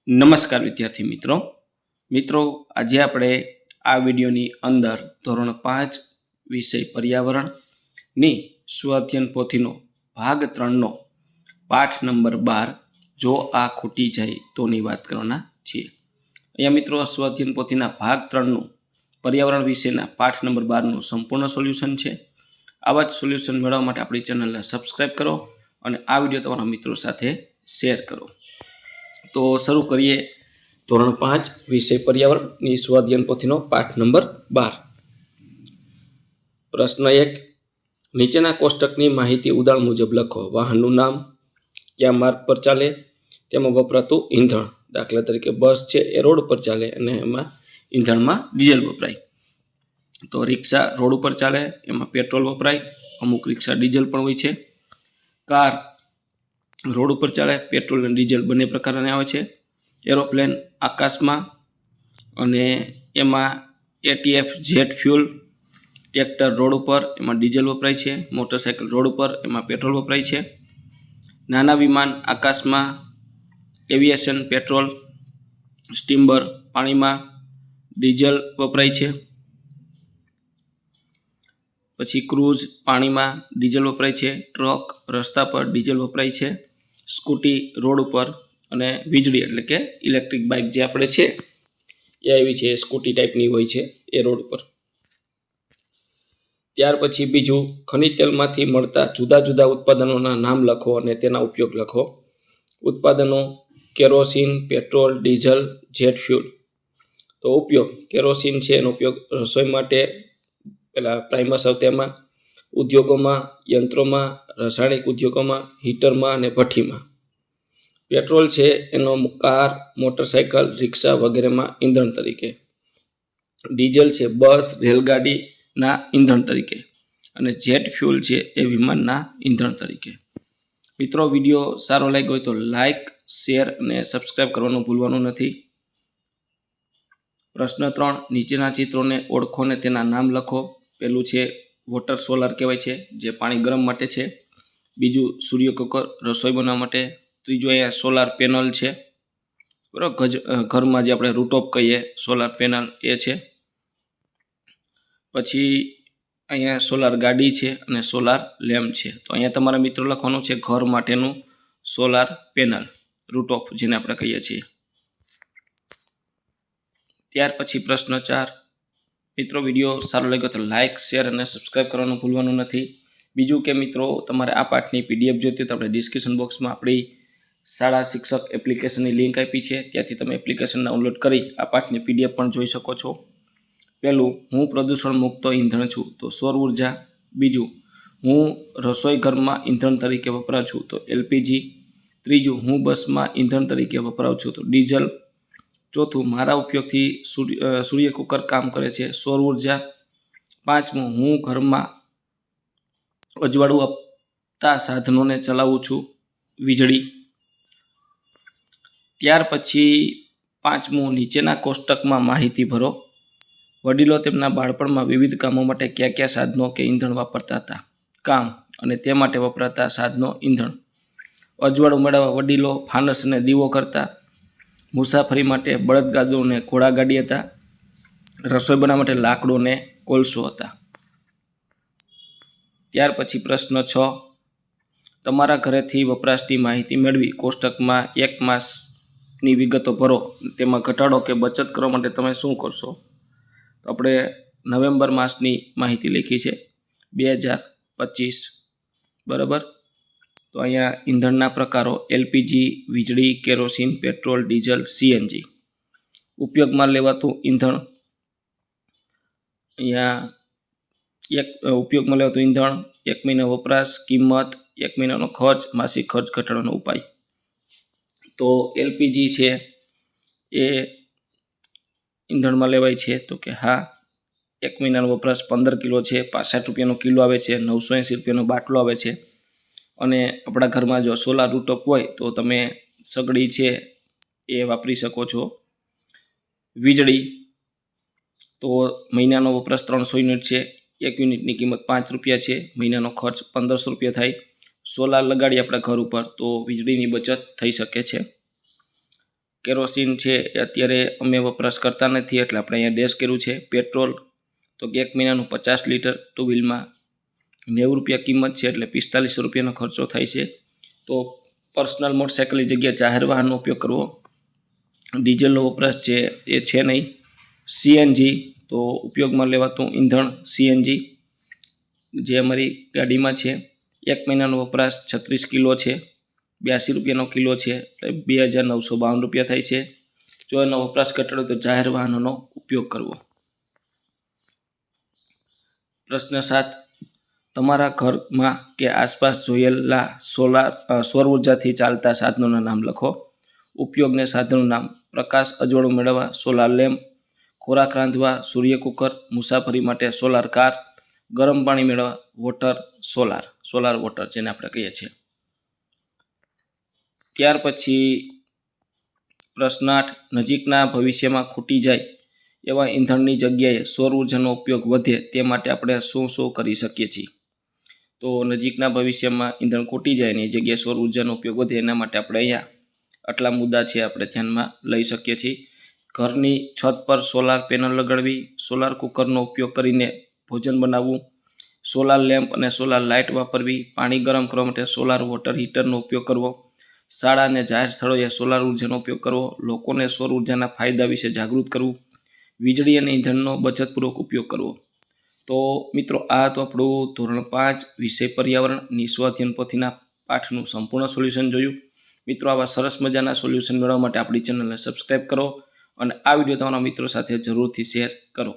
નમસ્કાર વિદ્યાર્થી મિત્રો આજે આપણે આ વિડીયોની અંદર ધોરણ 5 વિષય પર્યાવરણની સ્વઅધ્યયન પોથીનો ભાગ 3નો પાઠ નંબર 12 જો આ ખૂટી જાય તોની વાત કરવાના છીએ। અહીંયા મિત્રો સ્વઅધ્યયન પોથીના ભાગ 3નું પર્યાવરણ વિષયના પાઠ નંબર 12નું સંપૂર્ણ સોલ્યુશન છે। આવા જ સોલ્યુશન મેળવવા માટે આપણી ચેનલને સબસ્ક્રાઇબ કરો અને આ વિડીયો તમારા મિત્રો સાથે શેર કરો। તો શરૂ કરીએ ધોરણ 5 વિષય પર્યાવરણની સ્વઅધ્યયન પોથીનો પાઠ નંબર 12। પ્રશ્ન 1 નીચેના કોષ્ટકની માહિતી ઉદાહરણ મુજબ લખો। વાહનનું નામ, ક્યાં માર્ગ પર ચાલે, તેમાં વપરાતું ઈંધણ, દાખલા તરીકે બસ છે એ રોડ પર ચાલે અને એમાં ઈંધણમાં ડીઝલ વપરાય। તો રિક્ષા રોડ ઉપર ચાલે એમાં પેટ્રોલ વપરાય, અમુક રિક્ષા ડીઝલ પણ હોય છે। કાર રોડ ઉપર ચાલે, પેટ્રોલ અને ડીઝલ બંને પ્રકારના આવે છે। એરોપ્લેન આકાશમાં અને એમાં ATF jet fuel. Tractor road ઉપર એમાં ડીઝલ વપરાય છે। મોટરસાઇકલ રોડ ઉપર એમાં પેટ્રોલ વપરાય છે। નાના વિમાન આકાશમાં એવિએશન પેટ્રોલ। સ્ટીમર પાણીમાં ડીઝલ વપરાય છે। પછી ક્રૂઝ પાણીમાં ડીઝલ વપરાય છે। ટ્રક રસ્તા પર ડીઝલ વપરાય છે। સ્કૂટી રોડ ઉપર અને વીજળી એટલે કે ઇલેક્ટ્રિક બાઇક જે આપણે છે એ આવી છે, સ્કૂટી ટાઈપની હોય છે એ રોડ પર। ત્યાર પછી બીજું, ખનિજ તેલમાંથી મળતા જુદા જુદા ઉત્પાદનોના નામ લખો અને તેના ઉપયોગ લખો। ઉત્પાદનો kerosene, petrol, diesel, jet fuel. તો ઉપયોગ કેરોસીન છે એનો ઉપયોગ રસોઈ માટે પેલા પ્રાઇમસ તેમાં, ઉદ્યોગોમાં, યંત્રોમાં, રાસાયણિક ઉદ્યોગોમાં, હીટરમાં અને ભઠ્ઠીમાં। પેટ્રોલ છે એનો કાર, મોટરસાઇકલ, રિક્ષા વગેરેમાં ઈંધણ તરીકે। ડીઝલ છે બસ, રેલગાડીના ઈંધણ તરીકે અને જેટ ફ્યુલ છે એ વિમાનના ઈંધણ તરીકે। મિત્રો વિડીયો સારો લાગ્યો હોય તો લાઇક, શેર અને સબસ્ક્રાઇબ કરવાનું ભૂલવાનું નથી। પ્રશ્ન 3 નીચેના ચિત્રોને ઓળખો અને તેના નામ લખો। પહેલું છે વોટર સોલાર કહેવાય છે, જે પાણી ગરમ માટે છે। બીજું સૂર્ય કુકર રસોઈ બનાવવા માટે। ત્રીજું અહીંયા સોલાર પેનલ છે, બરાબર, ઘરમાં જે આપણે રૂટોપ કહીએ સોલાર પેનલ એ છે। પછી અહીંયા સોલાર ગાડી છે અને સોલાર લેમ્પ છે। તો અહીંયા તમારા મિત્રો લખવાનું છે ઘર માટેનું સોલાર પેનલ, રૂટોપ જેને આપણે કહીએ છીએ। ત્યાર પછી પ્રશ્ન 4 મિત્રો વિડીયો સારો લાગ્યો તો લાઇક, શેર અને સબસ્ક્રાઇબ કરવાનું ભૂલવાનું નથી। બીજું કે મિત્રો તમારે આ પાઠની પીડીએફ જોઈતી હોય તો આપણે ડિસ્ક્રિપ્શન બોક્સમાં આપણી શાળા શિક્ષક એપ્લિકેશનની લિંક આપી છે, ત્યાંથી તમે એપ્લિકેશન ડાઉનલોડ કરી આ પાઠની પીડીએફ પણ જોઈ શકો છો। પહેલું, હું પ્રદૂષણ મુક્ત ઈંધણ છું તો સૌર ઉર્જા। બીજું, હું રસોઈ ઘરમાં ઈંધણ તરીકે વપરાવું છું તો એલપીજી। ત્રીજું, હું બસમાં ઈંધણ તરીકે વપરાવું છું તો ડીઝલ। ચોથું, મારા ઉપયોગથી સૂર્ય કુકર કામ કરે છે, સૌર ઉર્જા। પાંચમું, હું ઘરમાં અજવાળું આપતા સાધનોને ચલાવું છું, વીજળી। ત્યાર પછી પાંચમું, નીચેના કોષ્ટકમાં માહિતી ભરો। વડીલો તેમના બાળપણમાં વિવિધ કામો માટે કયા કયા સાધનો કે ઈંધણ વાપરતા હતા? કામ અને તે માટે વપરાતા સાધનો ઈંધણ। અજવાળું મેળવવા વડીલો ફાનસ અને દીવો કરતા। મુસાફરી માટે બળદગાડું અને ઘોડાગાડી હતા। રસોઈ બનાવવા માટે લાકડું અને કોલસો હતા। ત્યાર પછી પ્રશ્ન 6 તમારા ઘરેથી વપરાશની માહિતી મેળવી કોષ્ટકમાં 1 માસની વિગતો ભરો, તેમાં ઘટાડો કે બચત કરવા માટે તમે શું કરશો? તો આપણે નવેમ્બર માસની માહિતી લખી છે 2025, બરાબર। તો અહીંયા ઈંધણના પ્રકારો એલપીજી, વીજળી, કેરોસીન, પેટ્રોલ, ડીઝલ, સીએનજી। ઉપયોગમાં લેવાતું ઈંધણ, અહીંયા ઉપયોગમાં લેવાતું ઈંધણ, 1 મહિના વપરાશ, કિંમત, 1 મહિનાનો ખર્ચ, માસિક ખર્ચ ઘટાડવાનો ઉપાય। તો એલપીજી છે એ ઈંધણમાં લેવાય છે તો કે હા, 1 મહિનાનો વપરાશ 15 કિલો છે, 65 રૂપિયાનો કિલો આવે છે, 980 રૂપિયાનો બાટલો આવે છે। અને આપણા ઘરમાં જો સોલાર રૂટોપ હોય તો તમે સગડી છે એ વાપરી શકો છો। વીજળી તો મહિનાનો વપરાશ 300 યુનિટ છે, 1 યુનિટની કિંમત 5 રૂપિયા છે, મહિનાનો ખર્ચ 1500 રૂપિયા થાય। સોલાર લગાડીએ આપણા ઘર ઉપર તો વીજળીની બચત થઈ શકે છે। કેરોસીન છે એ અત્યારે અમે વપરાશ કરતા નથી એટલે આપણે અહીંયા ડેશ કર્યું છે. પેટ્રોલ તો કે 1 મહિનાનું 50 લીટર, ટુ વ્હીલમાં 90 રૂપિયા કિંમત છે એટલે 4500 રૂપિયાનો ખર્ચો થાય છે. તો પર્સનલ મોટરસાઇકલની જગ્યાએ જાહેર વાહનનો ઉપયોગ કરવો. ડીઝલનો વપરાશ છે એ છે નહીં. સીએનજી તો ઉપયોગમાં લેવાતું ઈંધણ સીએનજી જે અમારી ગાડીમાં છે. 1 મહિનાનો વપરાશ 36 કિલો છે, 82 રૂપિયાનો કિલો છે એટલે 2952 રૂપિયા થાય છે. જો એનો વપરાશ ઘટાડો તો જાહેર વાહનોનો ઉપયોગ કરવો. પ્રશ્ન 7. તમારા ઘરમાં કે આસપાસ જોયેલા સૌર ઉર્જાથી ચાલતા સાધનોના નામ લખો. ઉપયોગને સાધનોનું નામ: પ્રકાશ અજવાળું મેળવવા સોલાર લેમ્પ, ખોરાક રાંધવા સૂર્ય કુકર, મુસાફરી માટે સોલાર કાર, ગરમ પાણી મેળવવા વોટર સોલાર વોટર જેને આપણે કહીએ છીએ. ત્યાર પછી પ્રશ્ન 8. નજીકના ભવિષ્યમાં ખૂટી જાય એવા ઈંધણની જગ્યાએ સૌર ઉર્જાનો ઉપયોગ વધે તે માટે આપણે શું શું કરી શકીએ છીએ? તો નજીકના ભવિષ્યમાં ઈંધણ ખૂટી જાય એની જગ્યાએ સૌર ઉર્જાનો ઉપયોગ વધે એના માટે આપણે અહીંયા આટલા મુદ્દા છે આપણે ધ્યાનમાં લઈ શકીએ છીએ. ઘરની છત પર સોલાર પેનલ લગાડવી, સોલાર કુકરનો ઉપયોગ કરીને ભોજન બનાવવું, સોલાર લેમ્પ અને સોલાર લાઇટ વાપરવી, પાણી ગરમ કરવા માટે સોલાર વોટર હીટરનો ઉપયોગ કરવો, શાળા અને જાહેર સ્થળોએ સોલાર ઉર્જાનો ઉપયોગ કરવો, લોકોને સૌર ઉર્જાના ફાયદા વિશે જાગૃત કરવું, વીજળી અને ઈંધણનો બચતપૂર્વક ઉપયોગ કરવો. તો મિત્રો આ તો આપણું ધોરણ 5 વિષય પર્યાવરણ સ્વઅધ્યયન પોથીના પાઠનું સંપૂર્ણ સોલ્યુશન જોયું. મિત્રો આવા સરસ મજાના સોલ્યુશન મેળવવા માટે આપણી ચેનલને સબસ્ક્રાઈબ કરો અને આ વિડીયો તમારા મિત્રો સાથે જરૂરથી શેર કરો.